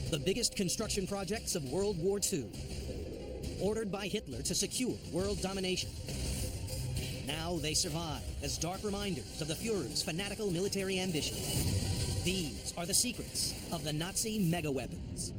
the biggest construction projects of World War II, ordered by Hitler to secure world domination. Now they survive as dark reminders of the Führer's fanatical military ambition. These are the secrets of the Nazi megaweapons.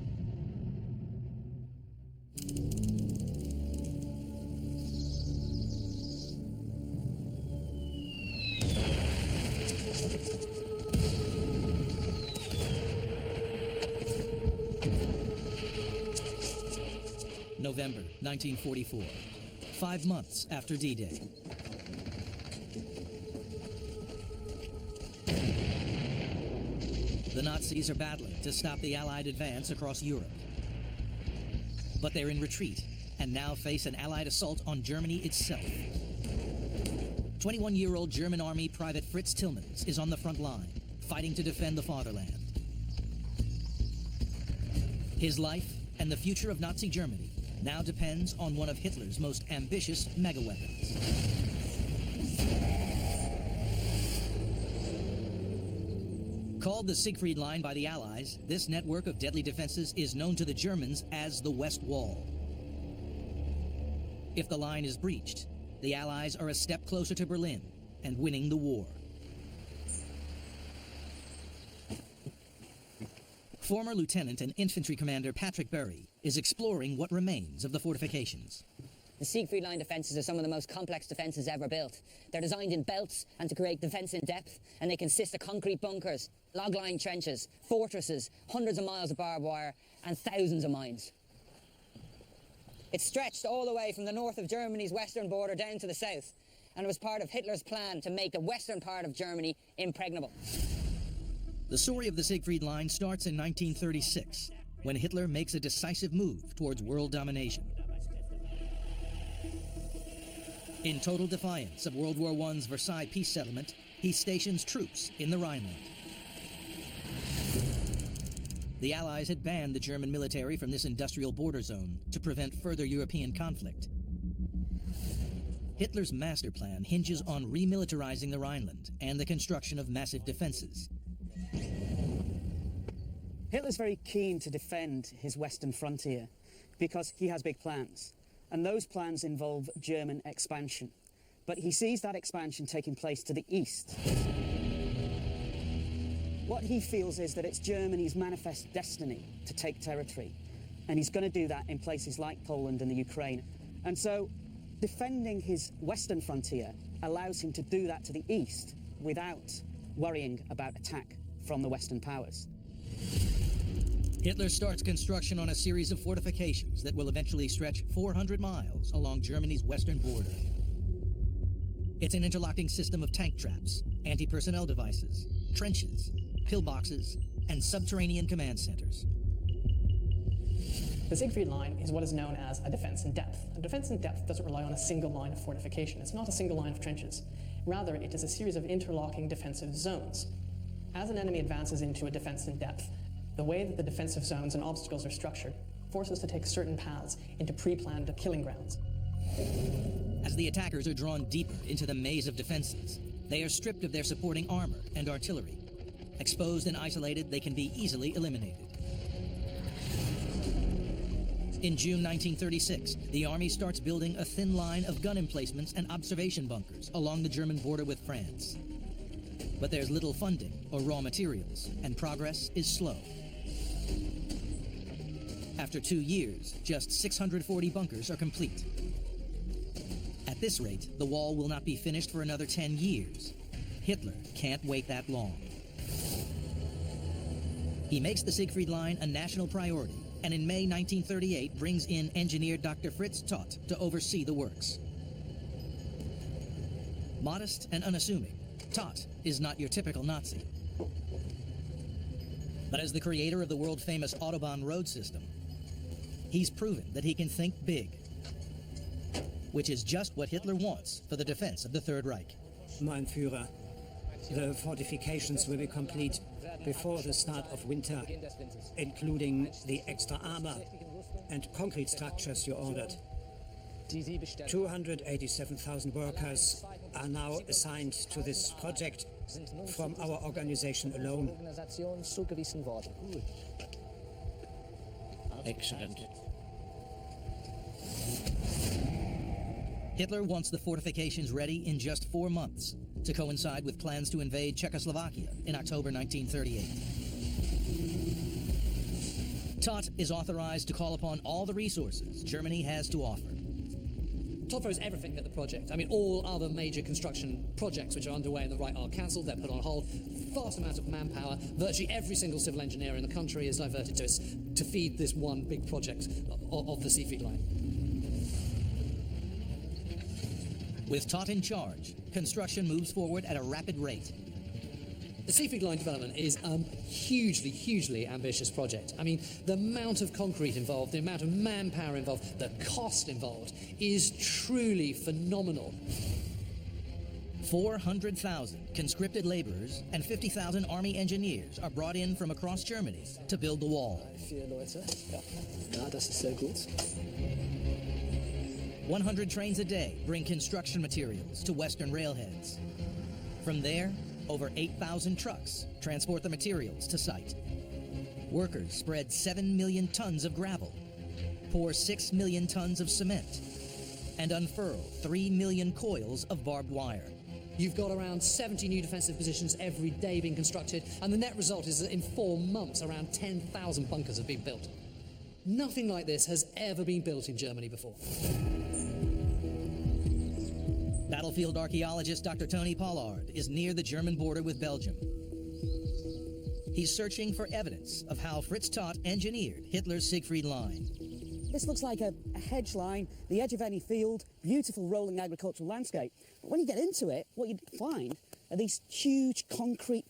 November 1944, 5 months after D-Day. The Nazis are battling to stop the Allied advance across Europe. But they're in retreat and now face an Allied assault on Germany itself. 21-year-old German Army Private Fritz Tillmans is on the front line, fighting to defend the fatherland. His life and the future of Nazi Germany now depends on one of Hitler's most ambitious megaweapons. Called the Siegfried Line by the Allies, this network of deadly defenses is known to the Germans as the West Wall. If the line is breached, the Allies are a step closer to Berlin and winning the war. Former Lieutenant and Infantry Commander Patrick Berry is exploring what remains of the fortifications. The Siegfried Line defences are some of the most complex defences ever built. They're designed in belts and to create defence in depth, and they consist of concrete bunkers, log-line trenches, fortresses, hundreds of miles of barbed wire, and thousands of mines. It stretched all the way from the north of Germany's western border down to the south, and it was part of Hitler's plan to make the western part of Germany impregnable. The story of the Siegfried Line starts in 1936, when Hitler makes a decisive move towards world domination. In total defiance of World War I's Versailles peace settlement, he stations troops in the Rhineland. The Allies had banned the German military from this industrial border zone to prevent further European conflict. Hitler's master plan hinges on remilitarizing the Rhineland and the construction of massive defenses. Hitler's very keen to defend his western frontier because he has big plans, and those plans involve German expansion. But he sees that expansion taking place to the east. What he feels is that it's Germany's manifest destiny to take territory, and he's going to do that in places like Poland and the Ukraine. And so defending his western frontier allows him to do that to the east without worrying about attack from the Western powers. Hitler starts construction on a series of fortifications that will eventually stretch 400 miles along Germany's western border. It's an interlocking system of tank traps, anti-personnel devices, trenches, pillboxes, and subterranean command centers. The Siegfried Line is what is known as a defense in depth. A defense in depth doesn't rely on a single line of fortification. It's not a single line of trenches. Rather, it is a series of interlocking defensive zones. As an enemy advances into a defense in depth, the way that the defensive zones and obstacles are structured forces to take certain paths into pre-planned killing grounds. As the attackers are drawn deeper into the maze of defenses, they are stripped of their supporting armor and artillery. Exposed and isolated, they can be easily eliminated. In June 1936, the Army starts building a thin line of gun emplacements and observation bunkers along the German border with France. But there's little funding or raw materials, and progress is slow. After 2 years, just 640 bunkers are complete. At this rate, the wall will not be finished for another 10 years. Hitler can't wait that long. He makes the Siegfried Line a national priority, and in May 1938 brings in engineer Dr. Fritz Todt to oversee the works. Modest and unassuming, Todt is not your typical Nazi. But as the creator of the world-famous Autobahn road system, he's proven that he can think big, which is just what Hitler wants for the defense of the Third Reich. Mein Führer, the fortifications will be complete before the start of winter, including the extra armor and concrete structures you ordered. 287,000 workers are now assigned to this project from our organization alone. Excellent. Hitler wants the fortifications ready in just 4 months, to coincide with plans to invade Czechoslovakia in October 1938. Todt is authorized to call upon all the resources Germany has to offer. Todt throws everything at the project. I mean, all other major construction projects which are underway in the Reich are cancelled, they're put on hold. Vast amount of manpower. Virtually every single civil engineer in the country is diverted to us to feed this one big project of the Siegfried line. With Todt in charge, construction moves forward at a rapid rate. The Siegfried line development is a hugely, hugely ambitious project. I mean, the amount of concrete involved, the amount of manpower involved, the cost involved is truly phenomenal. 400,000 conscripted laborers and 50,000 army engineers are brought in from across Germany to build the wall. 4 Leute. Ja, das ist sehr gut. 100 trains a day bring construction materials to western railheads. From there, over 8,000 trucks transport the materials to site. Workers spread 7 million tons of gravel, pour 6 million tons of cement, and unfurl 3 million coils of barbed wire. You've got around 70 new defensive positions every day being constructed, and the net result is that in 4 months, around 10,000 bunkers have been built. Nothing like this has ever been built in Germany before. Battlefield archaeologist Dr. Tony Pollard is near the German border with Belgium. He's searching for evidence of how Fritz Todt engineered Hitler's Siegfried line. This looks like a hedge line, the edge of any field, beautiful rolling agricultural landscape. But when you get into it, what you find are these huge concrete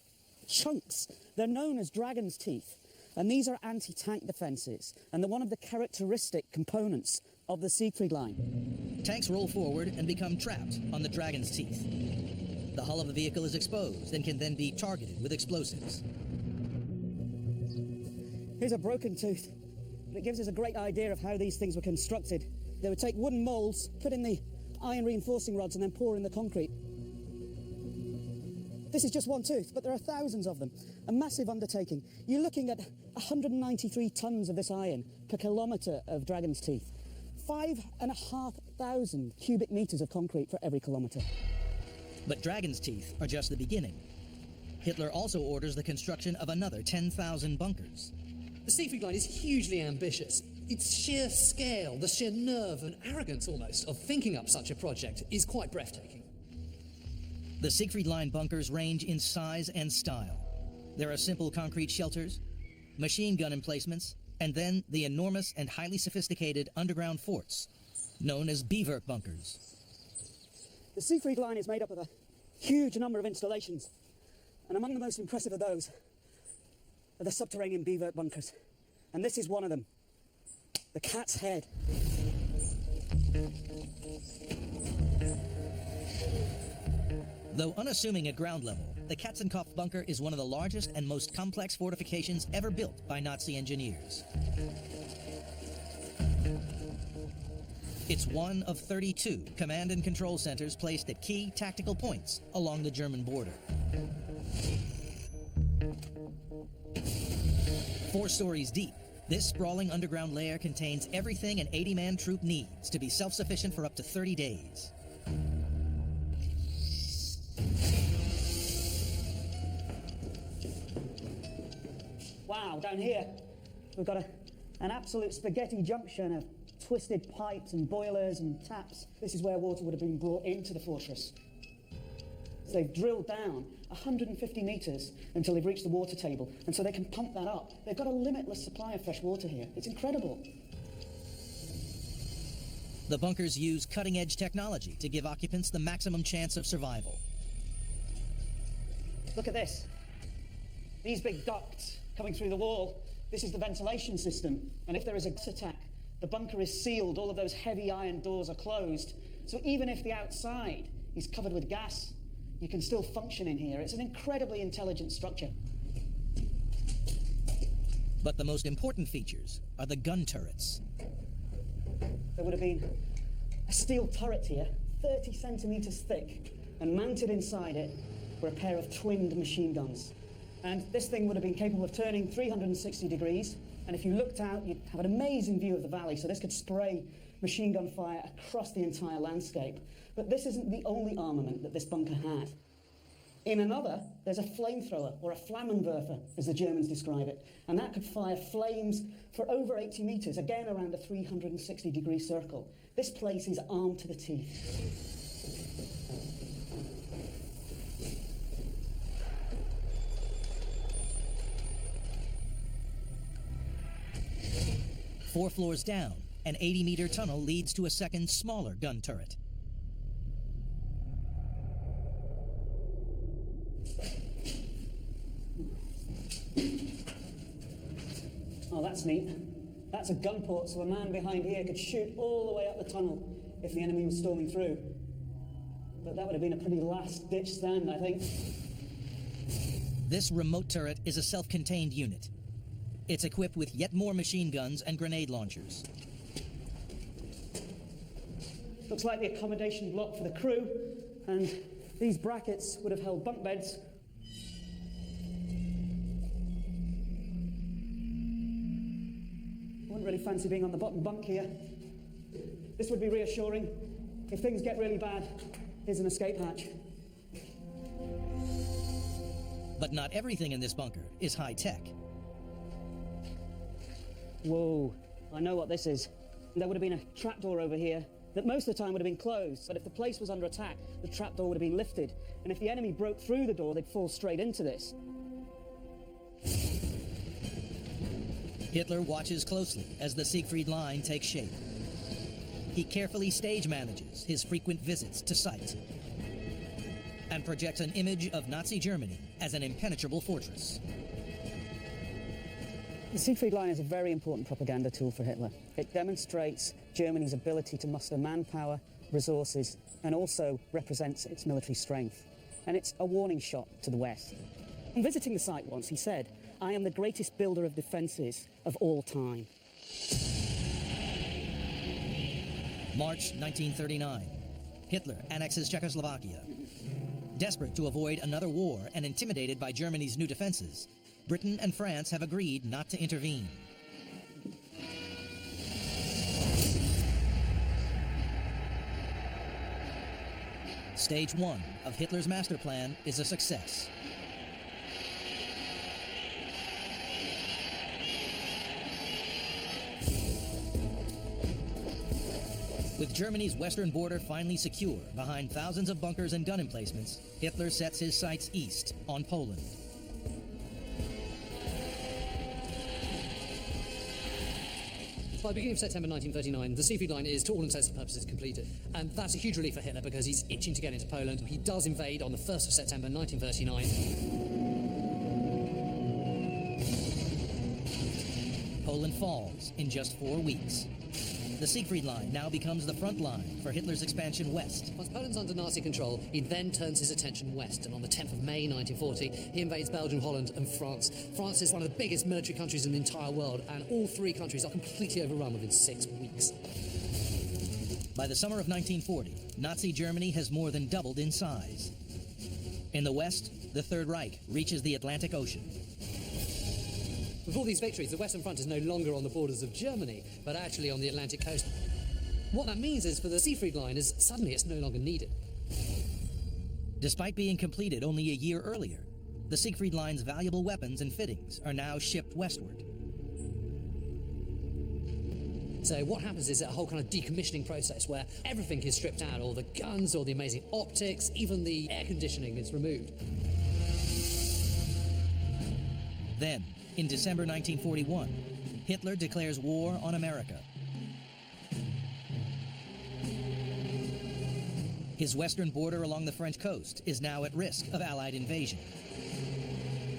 chunks. They're known as dragon's teeth. And these are anti-tank defences, and they're one of the characteristic components of the Siegfried line. Tanks roll forward and become trapped on the dragon's teeth. The hull of the vehicle is exposed and can then be targeted with explosives. Here's a broken tooth. It gives us a great idea of how these things were constructed. They would take wooden moulds, put in the iron reinforcing rods, and then pour in the concrete. This is just one tooth, but there are thousands of them. A massive undertaking. You're looking at 193 tons of this iron per kilometre of dragon's teeth. 5,500 cubic metres of concrete for every kilometre. But dragon's teeth are just the beginning. Hitler also orders the construction of another 10,000 bunkers. The Siegfried line is hugely ambitious. Its sheer scale, the sheer nerve and arrogance almost of thinking up such a project is quite breathtaking. The Siegfried line bunkers range in size and style. There are simple concrete shelters, machine gun emplacements, and then the enormous and highly sophisticated underground forts, known as Biwerk bunkers. The Siegfried line is made up of a huge number of installations, and among the most impressive of those are the subterranean Biwerk bunkers. And this is one of them, the Cat's Head. Though unassuming at ground level, the Katzenkopf bunker is one of the largest and most complex fortifications ever built by Nazi engineers. It's one of 32 command and control centers placed at key tactical points along the German border. 4 stories deep, this sprawling underground lair contains everything an 80-man troop needs to be self-sufficient for up to 30 days. Wow, down here we've got an absolute spaghetti junction of twisted pipes and boilers and taps. This is where water would have been brought into the fortress. So they've drilled down 150 metres until they've reached the water table, and so they can pump that up. They've got a limitless supply of fresh water here. It's incredible. The bunkers use cutting-edge technology to give occupants the maximum chance of survival. Look at this. These big ducts coming through the wall. This is the ventilation system, and if there is a gas attack, the bunker is sealed. All of those heavy iron doors are closed. So even if the outside is covered with gas, you can still function in here. It's an incredibly intelligent structure. But the most important features are the gun turrets. There would have been a steel turret here, 30 centimetres thick, and mounted inside it were a pair of twinned machine guns. And this thing would have been capable of turning 360 degrees And if you looked out, you'd have an amazing view of the valley, so this could spray machine gun fire across the entire landscape. But this isn't the only armament that this bunker had. In another, there's a flamethrower, or a Flammenwerfer, as the Germans describe it, and that could fire flames for over 80 metres, again around a 360-degree circle. This place is armed to the teeth. 4 floors down, an 80-meter tunnel leads to a second, smaller gun turret. Oh, that's neat. That's a gun port, so a man behind here could shoot all the way up the tunnel if the enemy was storming through. But that would have been a pretty last-ditch stand, I think. This remote turret is a self-contained unit. It's equipped with yet more machine guns and grenade launchers. Looks like the accommodation block for the crew, and these brackets would have held bunk beds. I wouldn't really fancy being on the bottom bunk here. This would be reassuring. If things get really bad, here's an escape hatch. But not everything in this bunker is high-tech. Whoa, I know what this is. There would have been a trapdoor over here that most of the time would have been closed, but if the place was under attack, the trapdoor would have been lifted, and if the enemy broke through the door, they'd fall straight into this. Hitler watches closely as the Siegfried line takes shape. He carefully stage manages his frequent visits to sites and projects an image of Nazi Germany as an impenetrable fortress. The Siegfried line is a very important propaganda tool for Hitler. It demonstrates Germany's ability to muster manpower, resources, and also represents its military strength. And it's a warning shot to the West. In visiting the site once, he said, "I am the greatest builder of defences of all time." March 1939. Hitler annexes Czechoslovakia. Desperate to avoid another war and intimidated by Germany's new defenses, Britain and France have agreed not to intervene. Stage 1 of Hitler's master plan is a success. With Germany's western border finally secure behind thousands of bunkers and gun emplacements, Hitler sets his sights east on Poland. By the beginning of September 1939, the Siegfried line is, to all intents and purposes, completed. And that's a huge relief for Hitler because he's itching to get into Poland. He does invade on the 1st of September 1939. Poland falls in just 4 weeks. The Siegfried line now becomes the front line for Hitler's expansion west. Once Poland's under Nazi control, he then turns his attention west, and on the 10th of May 1940, he invades Belgium, Holland, and France. France is one of the biggest military countries in the entire world, and all 3 countries are completely overrun within 6 weeks. By the summer of 1940, Nazi Germany has more than doubled in size. In the west, the Third Reich reaches the Atlantic Ocean. With all these victories, the Western Front is no longer on the borders of Germany, but actually on the Atlantic coast. What that means is, for the Siegfried line, is suddenly it's no longer needed. Despite being completed only a year earlier, the Siegfried line's valuable weapons and fittings are now shipped westward. So what happens is a whole kind of decommissioning process where everything is stripped out, all the guns, all the amazing optics, even the air conditioning is removed. Then, in December 1941, Hitler declares war on America. His western border along the French coast is now at risk of Allied invasion.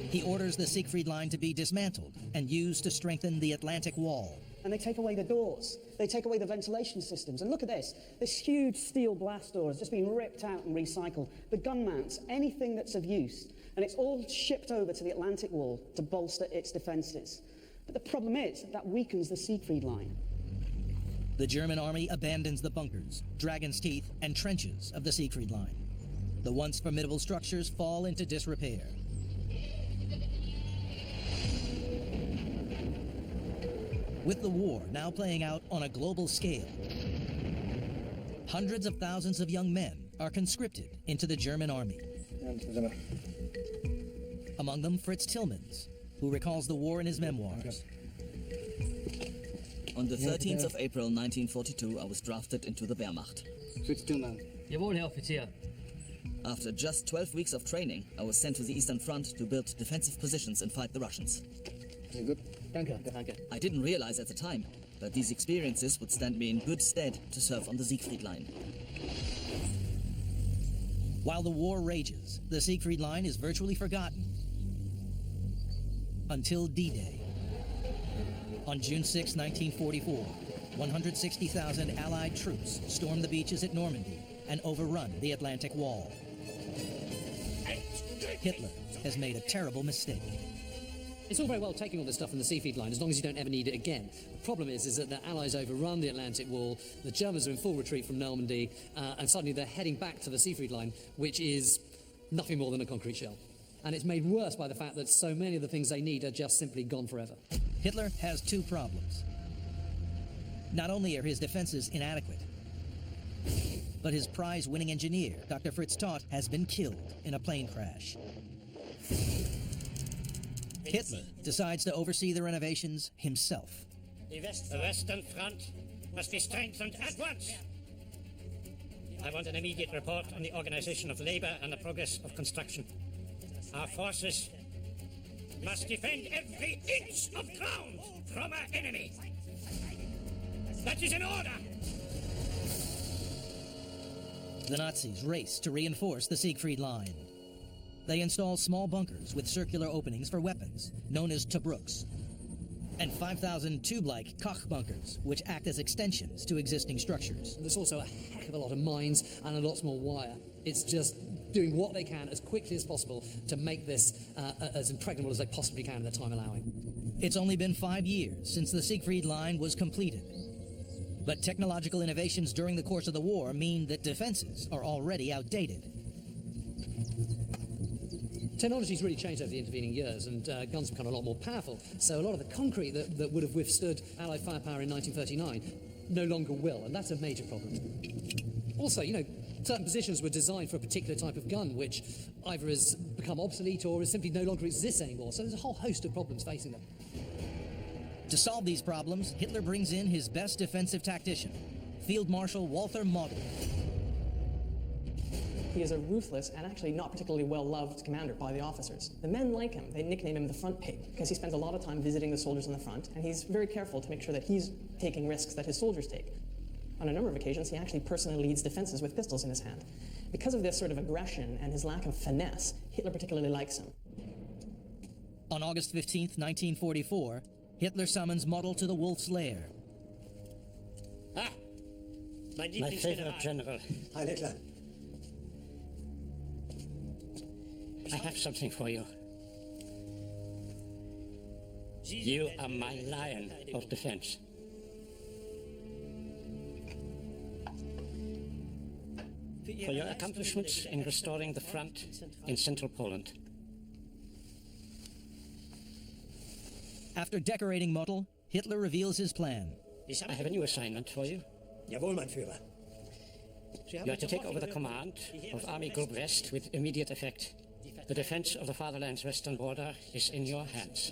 He orders the Siegfried line to be dismantled and used to strengthen the Atlantic Wall. And they take away the doors. They take away the ventilation systems. And look at this. This huge steel blast door has just been ripped out and recycled. The gun mounts, anything that's of use. And it's all shipped over to the Atlantic Wall to bolster its defences. But the problem is that weakens the Siegfried line. The German army abandons the bunkers, dragon's teeth, and trenches of the Siegfried line. The once formidable structures fall into disrepair. With the war now playing out on a global scale, hundreds of thousands of young men are conscripted into the German army. Among them, Fritz Tillmans, who recalls the war in his memoirs. On the 13th of April 1942, I was drafted into the Wehrmacht. Fritz Tillmans. Jawohl, Herr Offizier. After just 12 weeks of training, I was sent to the Eastern Front to build defensive positions and fight the Russians. Very good. Danke, danke. I didn't realize at the time that these experiences would stand me in good stead to serve on the Siegfried Line. While the war rages, the Siegfried Line is virtually forgotten until D-Day. On June 6, 1944, 160,000 Allied troops stormed the beaches at Normandy and overrun the Atlantic Wall. Hitler has made a terrible mistake. It's all very well taking all this stuff from the Siegfried Line as long as you don't ever need it again. The problem is that the Allies overrun the Atlantic Wall, the Germans are in full retreat from Normandy, and suddenly they're heading back to the Siegfried Line, which is nothing more than a concrete shell. And it's made worse by the fact that so many of the things they need are just simply gone forever. Hitler has two problems. Not only are his defenses inadequate, but his prize-winning engineer, Dr. Fritz Todt, has been killed in a plane crash. Hitler decides to oversee the renovations himself. The Western Front must be strengthened at once. I want an immediate report on the organization of labor and the progress of construction. Our forces must defend every inch of ground from our enemy. That is an order. The Nazis race to reinforce the Siegfried Line. They install small bunkers with circular openings for weapons, known as Tobruks, and 5,000 tube-like Koch bunkers, which act as extensions to existing structures. There's also a heck of a lot of mines and a lot more wire. It's just doing what they can as quickly as possible to make this as impregnable as they possibly can in the time allowing. It's only been 5 years since the Siegfried Line was completed. But technological innovations during the course of the war mean that defenses are already outdated. Technology's really changed over the intervening years, and guns have become a lot more powerful. So a lot of the concrete that would have withstood Allied firepower in 1939 no longer will, and that's a major problem. Also, certain positions were designed for a particular type of gun, which either has become obsolete or simply no longer exists anymore. So there's a whole host of problems facing them. To solve these problems, Hitler brings in his best defensive tactician, Field Marshal Walter Model. He is a ruthless and actually not particularly well-loved commander by the officers. The men like him. They nickname him the front pig because he spends a lot of time visiting the soldiers on the front, and he's very careful to make sure that he's taking risks that his soldiers take. On a number of occasions, he actually personally leads defenses with pistols in his hand. Because of this sort of aggression and his lack of finesse, Hitler particularly likes him. On August 15th, 1944, Hitler summons Model to the Wolf's Lair. My favorite general. Heil Hitler. I have something for you. You are my lion of defense. For your accomplishments in restoring the front in central Poland. After decorating Model, Hitler reveals his plan. I have a new assignment for you. Jawohl, mein Führer. You are to take over the command of Army Group West with immediate effect. The defense of the fatherland's western border is in your hands.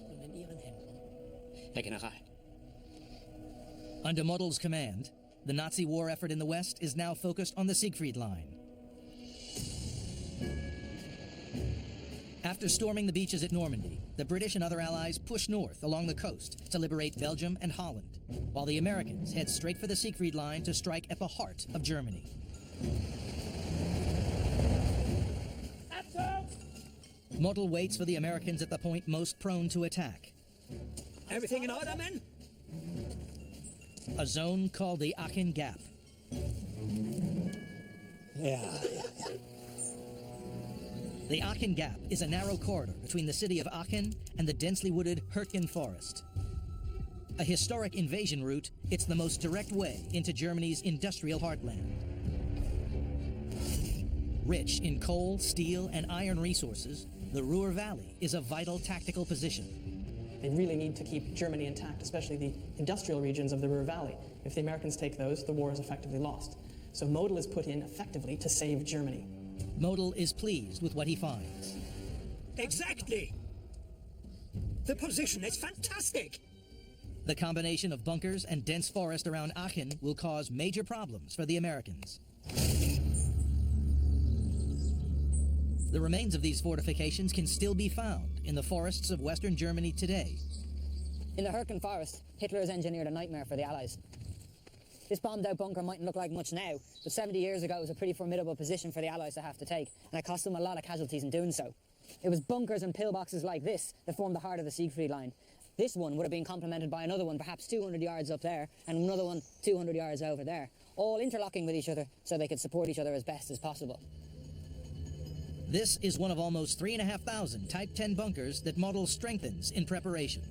Herr General. Under Model's command, the Nazi war effort in the West is now focused on the Siegfried Line. After storming the beaches at Normandy, the British and other allies push north along the coast to liberate Belgium and Holland, while the Americans head straight for the Siegfried Line to strike at the heart of Germany. Model waits for the Americans at the point most prone to attack. Everything in order, men? A zone called the Aachen Gap. Yeah. The Aachen Gap is a narrow corridor between the city of Aachen and the densely wooded Hürtgen Forest. A historic invasion route, it's the most direct way into Germany's industrial heartland. Rich in coal, steel, and iron resources, the Ruhr Valley is a vital tactical position. They really need to keep Germany intact, especially the industrial regions of the Ruhr Valley. If the Americans take those, the war is effectively lost. So Model is put in effectively to save Germany. Model is pleased with what he finds. Exactly. The position is fantastic. The combination of bunkers and dense forest around Aachen will cause major problems for the Americans. The remains of these fortifications can still be found in the forests of western Germany today. In the Hürtgen forest, Hitler has engineered a nightmare for the Allies. This bombed-out bunker mightn't look like much now, but 70 years ago it was a pretty formidable position for the Allies to have to take, and it cost them a lot of casualties in doing so. It was bunkers and pillboxes like this that formed the heart of the Siegfried line. This one would have been complemented by another one, perhaps 200 yards up there, and another one 200 yards over there, all interlocking with each other so they could support each other as best as possible. This is one of almost 3,500 Type 10 bunkers that Model strengthens in preparation.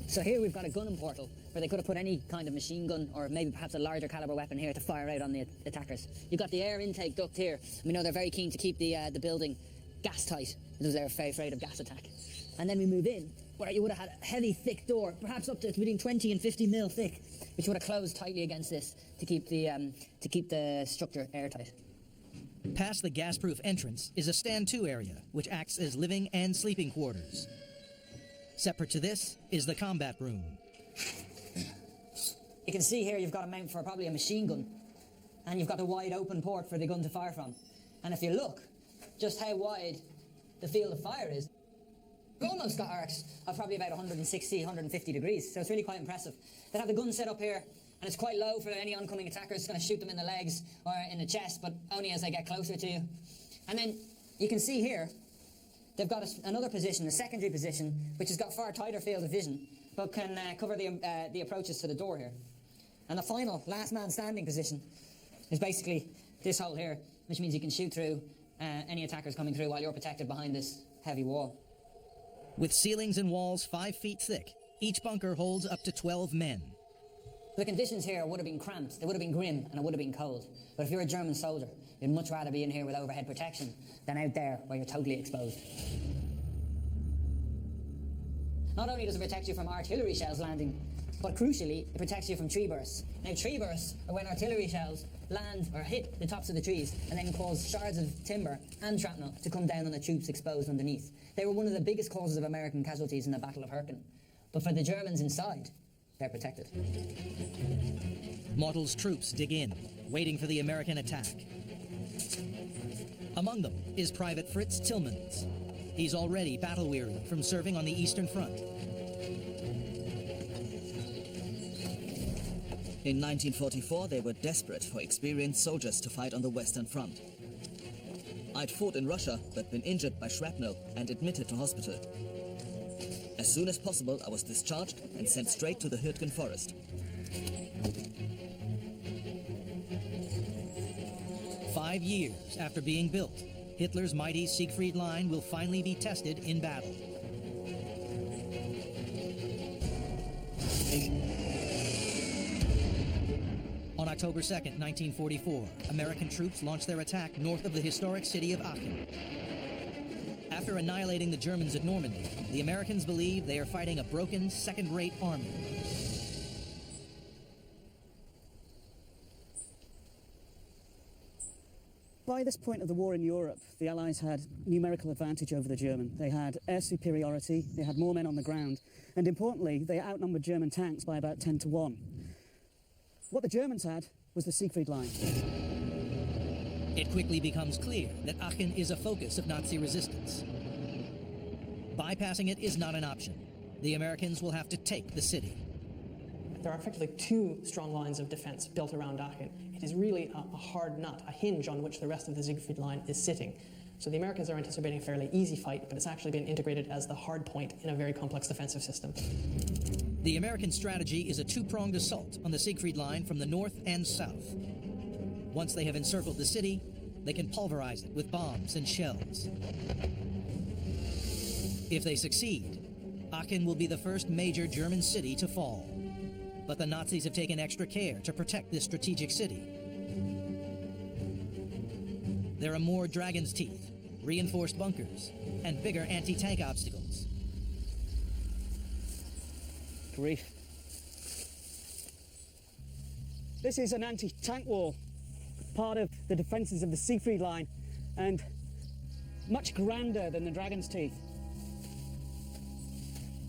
So here we've got a gunning portal where they could have put any kind of machine gun or maybe perhaps a larger caliber weapon here to fire out on the attackers. You've got the air intake duct here. We know they're very keen to keep the building gas tight because they're very afraid of gas attack. And then we move in where you would have had a heavy thick door, perhaps up to between 20 and 50 mil thick, which would have closed tightly against this to keep the structure airtight. Past the gas-proof entrance is a stand-to area, which acts as living and sleeping quarters. Separate to this is the combat room. You can see here you've got a mount for probably a machine gun, and you've got a wide open port for the gun to fire from. And if you look just how wide the field of fire is, you've almost got arcs of probably about 160, 150 degrees, so it's really quite impressive. They have the gun set up here, and it's quite low for any oncoming attacker. It's going to shoot them in the legs or in the chest, but only as they get closer to you. And then you can see here, they've got another position, a secondary position, which has got far tighter field of vision, but can cover the approaches to the door here. And the final, last man standing position is basically this hole here, which means you can shoot through any attackers coming through while you're protected behind this heavy wall. With ceilings and walls 5 feet thick, each bunker holds up to 12 men. The conditions here would have been cramped, they would have been grim, and it would have been cold. But if you're a German soldier, you'd much rather be in here with overhead protection than out there where you're totally exposed. Not only does it protect you from artillery shells landing, but crucially, it protects you from tree bursts. Now, tree bursts are when artillery shells land or hit the tops of the trees and then cause shards of timber and shrapnel to come down on the troops exposed underneath. They were one of the biggest causes of American casualties in the Battle of Hürtgen. But for the Germans inside, they're protected. Model's troops dig in, waiting for the American attack. Among them is Private Fritz Tillmans. He's already battle-weary from serving on the Eastern Front. In 1944, they were desperate for experienced soldiers to fight on the Western Front. I'd fought in Russia, but been injured by shrapnel and admitted to hospital. As soon as possible, I was discharged and sent straight to the Hürtgen forest. "5 years after being built, Hitler's mighty Siegfried line will finally be tested in battle. On October 2nd, 1944, American troops launched their attack north of the historic city of Aachen. After annihilating the Germans at Normandy, the Americans believe they are fighting a broken, second-rate army. By this point of the war in Europe, the Allies had numerical advantage over the German. They had air superiority, they had more men on the ground, and importantly, they outnumbered German tanks by about 10 to 1. What the Germans had was the Siegfried line. It quickly becomes clear that Aachen is a focus of Nazi resistance. Bypassing it is not an option. The Americans will have to take the city. There are effectively two strong lines of defense built around Aachen. It is really a hard nut, a hinge on which the rest of the Siegfried line is sitting. So the Americans are anticipating a fairly easy fight, but it's actually been integrated as the hard point in a very complex defensive system. The American strategy is a two-pronged assault on the Siegfried line from the north and south. Once they have encircled the city, they can pulverize it with bombs and shells. If they succeed, Aachen will be the first major German city to fall. But the Nazis have taken extra care to protect this strategic city. There are more Dragon's Teeth, reinforced bunkers, and bigger anti-tank obstacles. Grief. This is an anti-tank wall, part of the defences of the Siegfried line, and much grander than the Dragon's Teeth.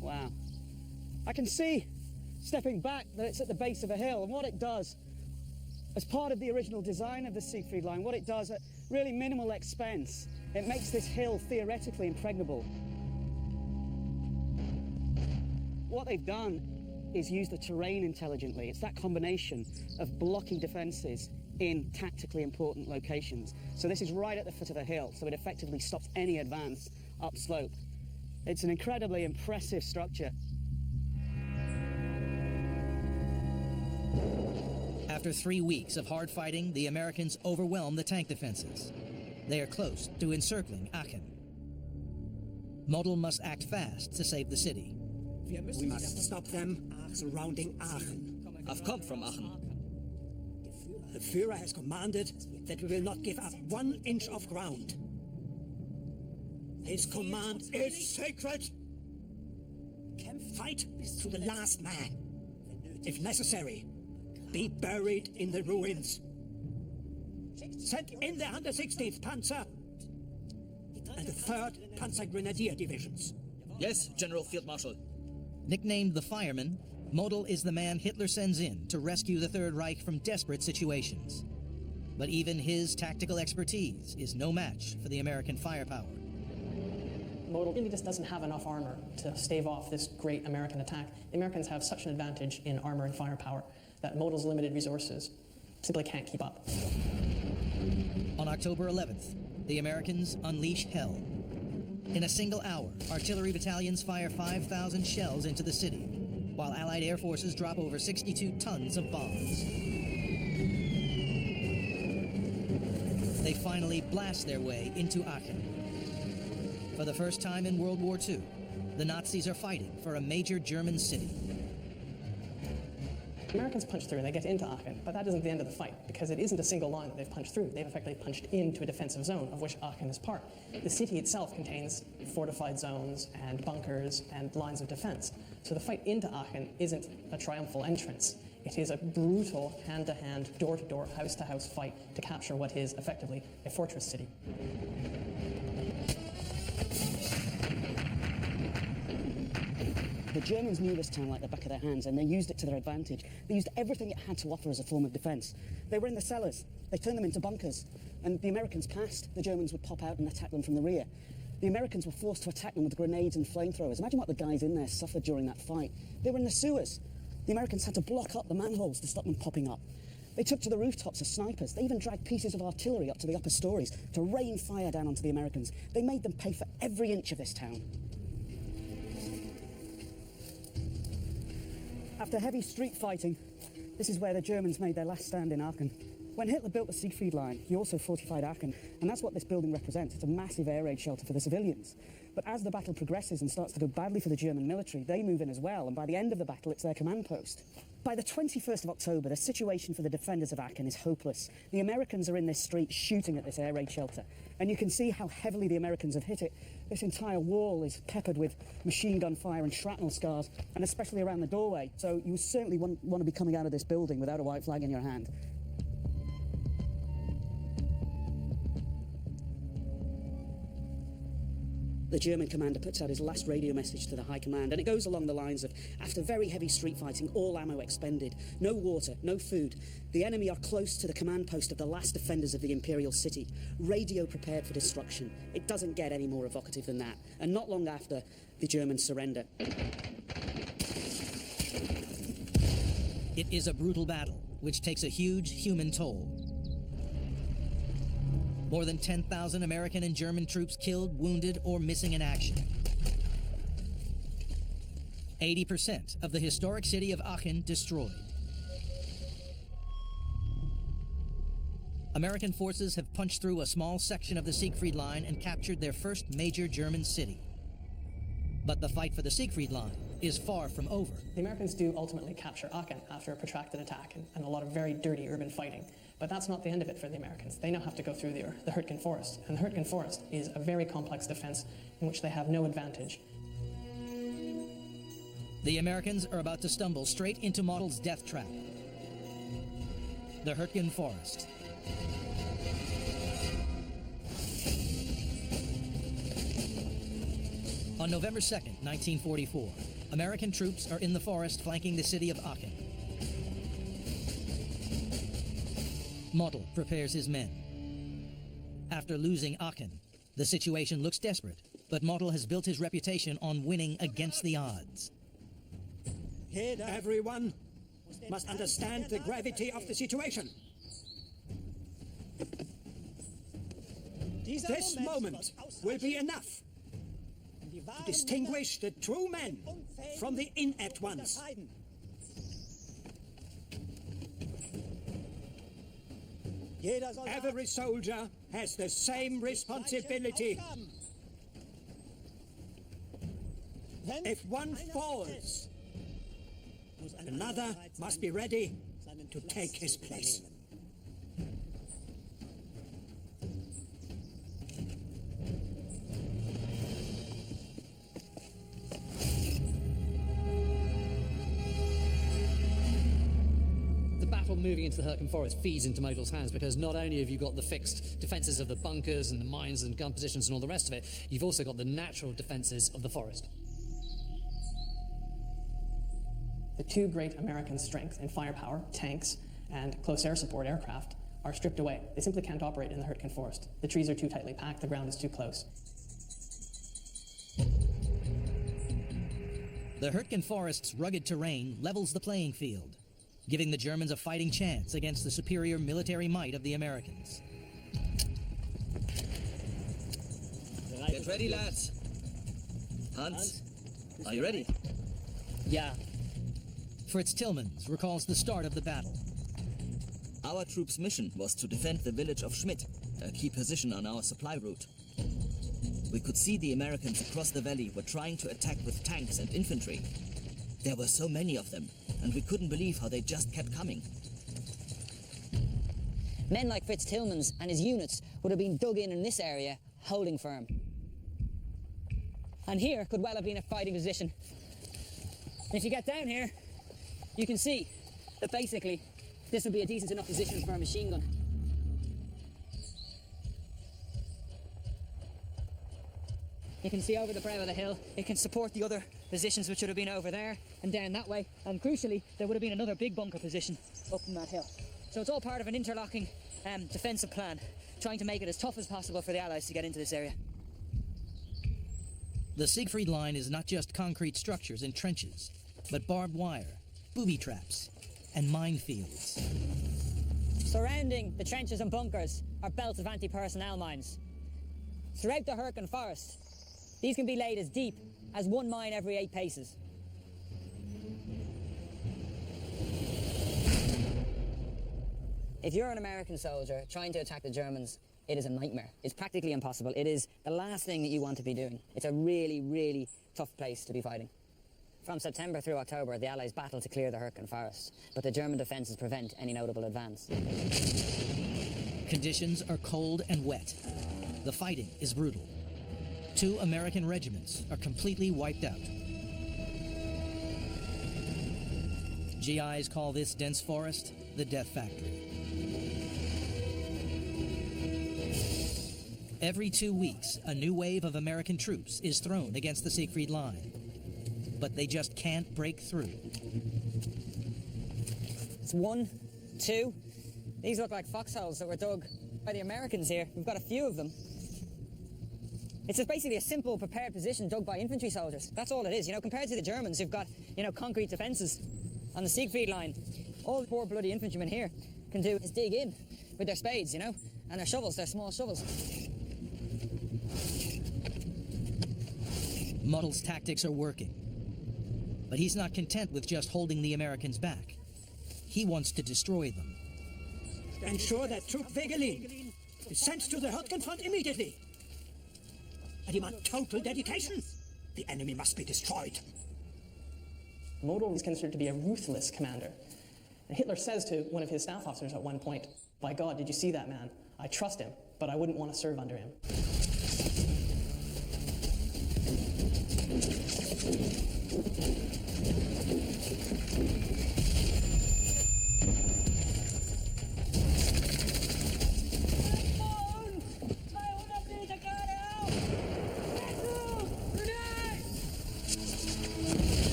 Wow. I can see, stepping back, that it's at the base of a hill, and what it does, as part of the original design of the Siegfried line, what it does at really minimal expense, it makes this hill theoretically impregnable. What they've done is use the terrain intelligently. It's that combination of blocky defences in tactically important locations. So this is right at the foot of the hill, so it effectively stops any advance upslope. It's an incredibly impressive structure. After 3 weeks of hard fighting, the Americans overwhelm the tank defenses. They are close to encircling Aachen. Model must act fast to save the city. We must stop them surrounding Aachen. I've come from Aachen. The Führer has commanded that we will not give up 1 inch of ground. His command is sacred. Fight to the last man. If necessary, be buried in the ruins. Send in the 116th Panzer and the 3rd Panzer Grenadier Divisions. Yes, General Field Marshal. Nicknamed the Fireman, Model is the man Hitler sends in to rescue the Third Reich from desperate situations. But even his tactical expertise is no match for the American firepower. Model really just doesn't have enough armor to stave off this great American attack. The Americans have such an advantage in armor and firepower that Model's limited resources simply can't keep up. On October 11th, the Americans unleash hell. In a single hour, artillery battalions fire 5,000 shells into the city, while Allied air forces drop over 62 tons of bombs. They finally blast their way into Aachen. For the first time in World War II, the Nazis are fighting for a major German city. The Americans punch through and they get into Aachen, but that isn't the end of the fight, because it isn't a single line that they've punched through. They've effectively punched into a defensive zone, of which Aachen is part. The city itself contains fortified zones and bunkers and lines of defense. So the fight into Aachen isn't a triumphal entrance. It is a brutal, hand-to-hand, door-to-door, house-to-house fight to capture what is effectively a fortress city. The Germans knew this town like the back of their hands, and they used it to their advantage. They used everything it had to offer as a form of defence. They were in the cellars. They turned them into bunkers. And the Americans passed. The Germans would pop out and attack them from the rear. The Americans were forced to attack them with grenades and flamethrowers. Imagine what the guys in there suffered during that fight. They were in the sewers. The Americans had to block up the manholes to stop them popping up. They took to the rooftops as snipers. They even dragged pieces of artillery up to the upper stories to rain fire down onto the Americans. They made them pay for every inch of this town. After heavy street fighting, this is where the Germans made their last stand in Aachen. When Hitler built the Siegfried line, he also fortified Aachen, and that's what this building represents. It's a massive air raid shelter for the civilians. But as the battle progresses and starts to go badly for the German military, they move in as well, and by the end of the battle, it's their command post. By the 21st of October, the situation for the defenders of Aachen is hopeless. The Americans are in this street shooting at this air raid shelter, and you can see how heavily the Americans have hit it. This entire wall is peppered with machine gun fire and shrapnel scars, and especially around the doorway, so you certainly want to be coming out of this building without a white flag in your hand. The German commander puts out his last radio message to the High Command, and it goes along the lines of, after very heavy street fighting, all ammo expended, no water, no food, the enemy are close to the command post of the last defenders of the Imperial City, radio prepared for destruction. It doesn't get any more evocative than that, and not long after, the Germans surrender. It is a brutal battle, which takes a huge human toll. More than 10,000 American and German troops killed, wounded, or missing in action. 80% of the historic city of Aachen destroyed. American forces have punched through a small section of the Siegfried line and captured their first major German city. But the fight for the Siegfried Line is far from over. The Americans do ultimately capture Aachen after a protracted attack and a lot of very dirty urban fighting. But that's not the end of it for the Americans. They now have to go through the Hürtgen Forest. And the Hürtgen Forest is a very complex defense in which they have no advantage. The Americans are about to stumble straight into Model's death trap. The Hürtgen Forest. On November 2nd, 1944, American troops are in the forest flanking the city of Aachen. Model prepares his men. After losing Aachen, the situation looks desperate, but Model has built his reputation on winning against the odds. Everyone must understand the gravity of the situation. This moment will be enough to distinguish the true men from the inept ones. Every soldier has the same responsibility. If one falls, another must be ready to take his place. Moving into the Hürtgen Forest feeds into Model's hands, because not only have you got the fixed defences of the bunkers and the mines and gun positions and all the rest of it, you've also got the natural defences of the forest. The two great American strengths in firepower, tanks, and close air support aircraft, are stripped away. They simply can't operate in the Hürtgen Forest. The trees are too tightly packed, the ground is too close. The Hürtgen Forest's rugged terrain levels the playing field, giving the Germans a fighting chance against the superior military might of the Americans. Get ready, lads. Hans, are you ready? Yeah. Fritz Tillmans recalls the start of the battle. Our troops' mission was to defend the village of Schmidt, a key position on our supply route. We could see the Americans across the valley were trying to attack with tanks and infantry. There were so many of them, and we couldn't believe how they just kept coming. Men like Fritz Tillmans and his units would have been dug in this area, holding firm. And here could well have been a fighting position. And if you get down here, you can see that basically this would be a decent enough position for a machine gun. You can see over the brow of the hill, it can support the other positions which would have been over there and down that way. And crucially, there would have been another big bunker position up in that hill. So it's all part of an interlocking defensive plan, trying to make it as tough as possible for the Allies to get into this area. The Siegfried Line is not just concrete structures and trenches, but barbed wire, booby traps, and minefields. Surrounding the trenches and bunkers are belts of anti-personnel mines. Throughout the Hürtgen Forest, these can be laid as deep as one mine every 8 paces. If you're an American soldier trying to attack the Germans, it is a nightmare. It's practically impossible. It is the last thing that you want to be doing. It's a really, really tough place to be fighting. From September through October, the Allies battle to clear the Hürtgen Forest, but the German defences prevent any notable advance. Conditions are cold and wet. The fighting is brutal. 2 American regiments are completely wiped out. GIs call this dense forest the Death Factory. Every 2 weeks, a new wave of American troops is thrown against the Siegfried Line, but they just can't break through. It's 1, 2. These look like foxholes that were dug by the Americans here. We've got a few of them. It's just basically a simple, prepared position dug by infantry soldiers. That's all it is, compared to the Germans who've got, concrete defences on the Siegfried Line. All the poor bloody infantrymen here can do is dig in with their spades, and their shovels, their small shovels. Model's tactics are working, but he's not content with just holding the Americans back. He wants to destroy them. Ensure that Troop Wegelin is sent to the Hürtgen front immediately. I demand total dedication. The enemy must be destroyed. Model is considered to be a ruthless commander. And Hitler says to one of his staff officers at one point, "By God, did you see that man? I trust him, but I wouldn't want to serve under him."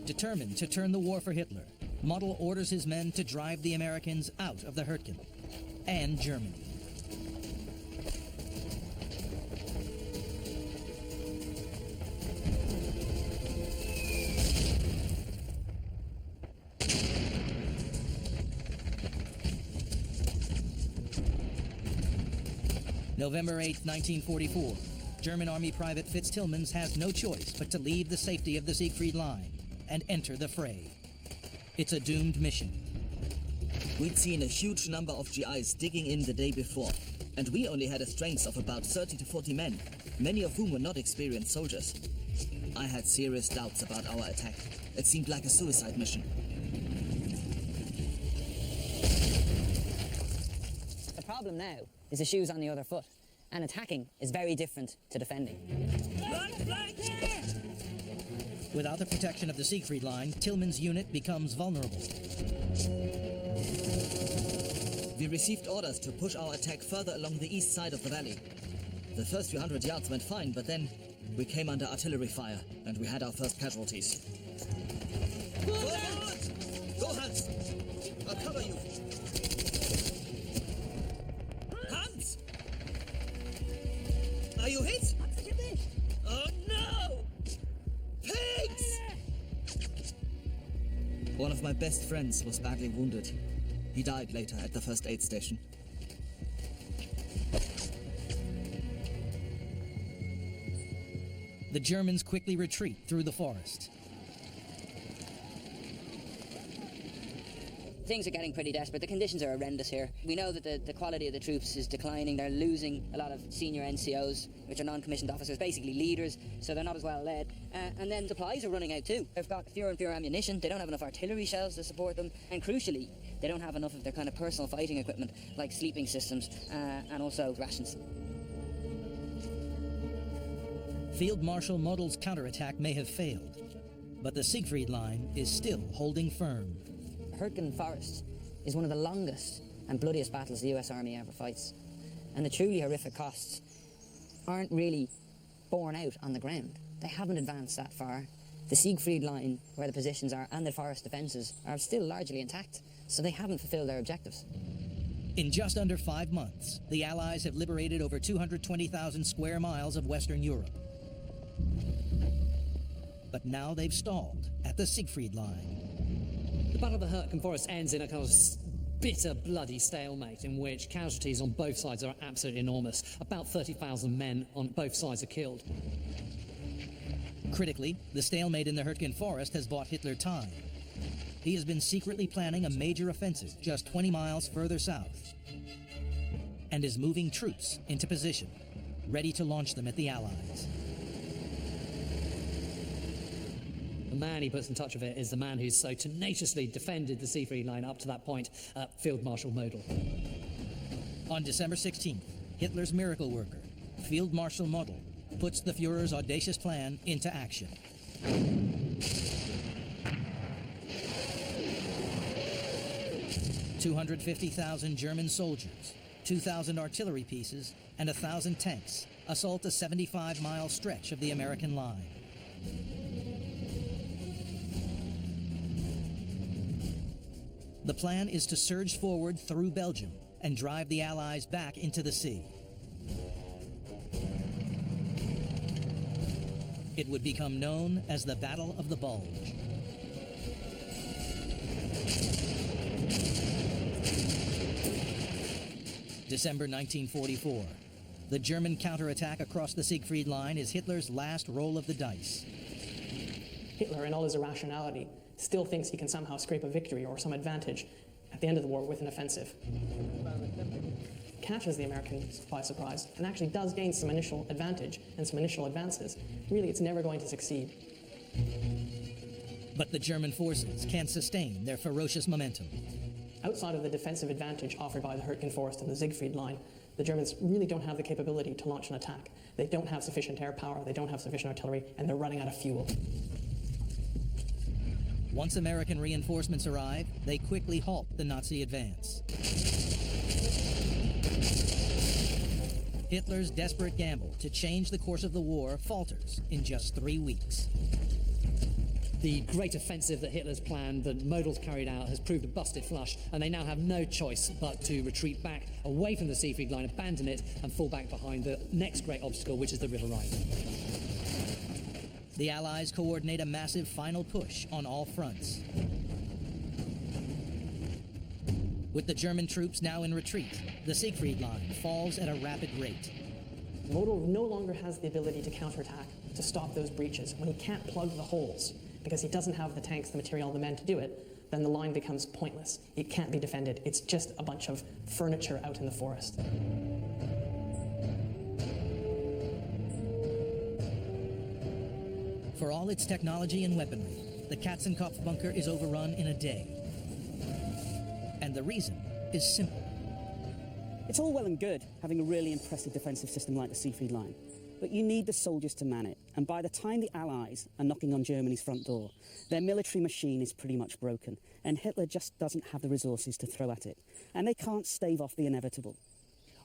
Determined to turn the war for Hitler, Model orders his men to drive the Americans out of the Hurtgen and Germany. November 8, 1944. German Army Private Fitz Tillmans has no choice but to leave the safety of the Siegfried Line and enter the fray. It's a doomed mission. We'd seen a huge number of GIs digging in the day before, and we only had a strength of about 30 to 40 men, many of whom were not experienced soldiers. I had serious doubts about our attack. It seemed like a suicide mission. The problem now is the shoes on the other foot, and attacking is very different to defending. Without the protection of the Siegfried Line, Tillman's unit becomes vulnerable. We received orders to push our attack further along the east side of the valley. The first few hundred yards went fine, but then we came under artillery fire, and we had our first casualties. Forward! Go, Hans! I'll cover you. Hans! Are you hit? Oh no! Pigs! One of my best friends was badly wounded. He died later at the first aid station. The Germans quickly retreat through the forest. Things are getting pretty desperate. The conditions are horrendous here. We know that the quality of the troops is declining. They're losing a lot of senior NCOs, which are non-commissioned officers, basically leaders, so they're not as well led. And then supplies are running out too. They've got fewer and fewer ammunition. They don't have enough artillery shells to support them. And crucially, they don't have enough of their kind of personal fighting equipment, like sleeping systems and also rations. Field Marshal Model's counterattack may have failed, but the Siegfried Line is still holding firm. Hurtgen Forest is one of the longest and bloodiest battles the US Army ever fights. And the truly horrific costs aren't really borne out on the ground. They haven't advanced that far. The Siegfried Line, where the positions are, and the forest defences are still largely intact, so they haven't fulfilled their objectives. In just under 5 months, the Allies have liberated over 220,000 square miles of Western Europe. But now they've stalled at the Siegfried Line. The Battle of the Hurtgen Forest ends in a kind of bitter, bloody stalemate in which casualties on both sides are absolutely enormous. About 30,000 men on both sides are killed. Critically, the stalemate in the Hurtgen Forest has bought Hitler time. He has been secretly planning a major offensive just 20 miles further south and is moving troops into position, ready to launch them at the Allies. The man he puts in touch with it is the man who's so tenaciously defended the Siegfried Line up to that point, Field Marshal Model. On December 16th, Hitler's miracle worker, Field Marshal Model, puts the Führer's audacious plan into action. "250,000 German soldiers, 2,000 artillery pieces, and 1,000 tanks assault a 75-mile stretch of the American line. The plan is to surge forward through Belgium and drive the Allies back into the sea. It would become known as the Battle of the Bulge. December 1944. The German counterattack across the Siegfried Line is Hitler's last roll of the dice. Hitler, in all his irrationality, still thinks he can somehow scrape a victory or some advantage at the end of the war with an offensive. catches the Americans by surprise and actually does gain some initial advantage and some initial advances, really it's never going to succeed. But the German forces can sustain their ferocious momentum. Outside of the defensive advantage offered by the Hürtgen Forest and the Siegfried Line, the Germans really don't have the capability to launch an attack. They don't have sufficient air power, they don't have sufficient artillery, and they're running out of fuel. Once American reinforcements arrive, they quickly halt the Nazi advance. Hitler's desperate gamble to change the course of the war falters in just 3 weeks. The great offensive that Hitler's planned, that Models carried out, has proved a busted flush, and they now have no choice but to retreat back away from the Siegfried Line, abandon it, and fall back behind the next great obstacle, which is the River Rhine. The Allies coordinate a massive final push on all fronts. With the German troops now in retreat, the Siegfried Line falls at a rapid rate. Model no longer has the ability to counterattack, to stop those breaches. When he can't plug the holes, because he doesn't have the tanks, the material, the men to do it, then the line becomes pointless. It can't be defended. It's just a bunch of furniture out in the forest. For all its technology and weaponry, the Katzenkopf bunker is overrun in a day. And the reason is simple. It's all well and good having a really impressive defensive system like the Siegfried Line, but you need the soldiers to man it, and by the time the Allies are knocking on Germany's front door, their military machine is pretty much broken, and Hitler just doesn't have the resources to throw at it, and they can't stave off the inevitable.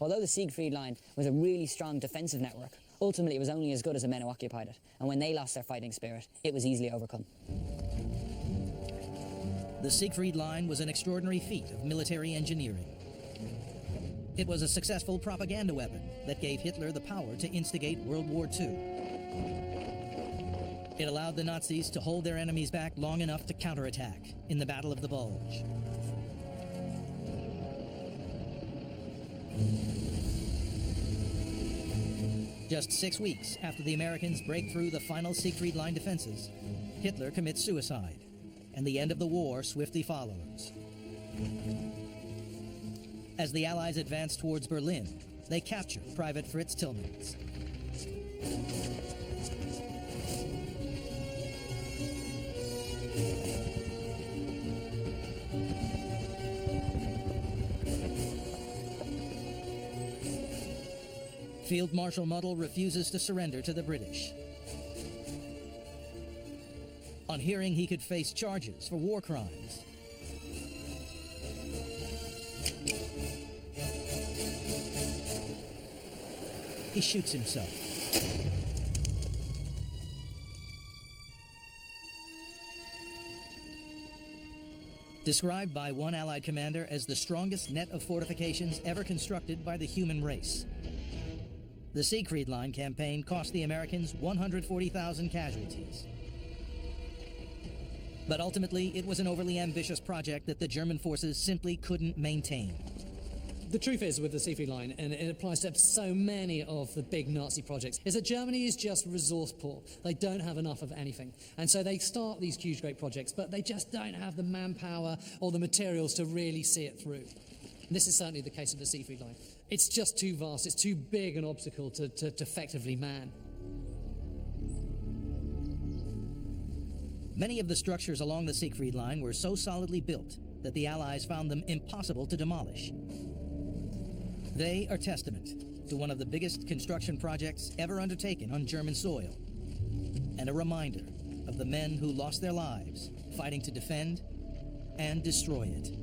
Although the Siegfried Line was a really strong defensive network, ultimately it was only as good as the men who occupied it, and when they lost their fighting spirit, it was easily overcome. The Siegfried Line was an extraordinary feat of military engineering. It was a successful propaganda weapon that gave Hitler the power to instigate World War II. It allowed the Nazis to hold their enemies back long enough to counterattack in the Battle of the Bulge. Just 6 weeks after the Americans break through the final Siegfried Line defenses, Hitler commits suicide, and the end of the war swiftly follows. As the Allies advance towards Berlin, they capture Private Fritz Tillmans. Field Marshal Muddle refuses to surrender to the British. On hearing he could face charges for war crimes, he shoots himself. Described by one Allied commander as the strongest net of fortifications ever constructed by the human race, the Siegfried Line campaign cost the Americans 140,000 casualties. But ultimately, it was an overly ambitious project that the German forces simply couldn't maintain. The truth is, with the Siegfried Line, and it applies to so many of the big Nazi projects, is that Germany is just resource poor. They don't have enough of anything. And so they start these huge, great projects, but they just don't have the manpower or the materials to really see it through. And this is certainly the case of the Siegfried Line. It's just too vast, it's too big an obstacle to effectively man. Many of the structures along the Siegfried Line were so solidly built that the Allies found them impossible to demolish. They are testament to one of the biggest construction projects ever undertaken on German soil, and a reminder of the men who lost their lives fighting to defend and destroy it.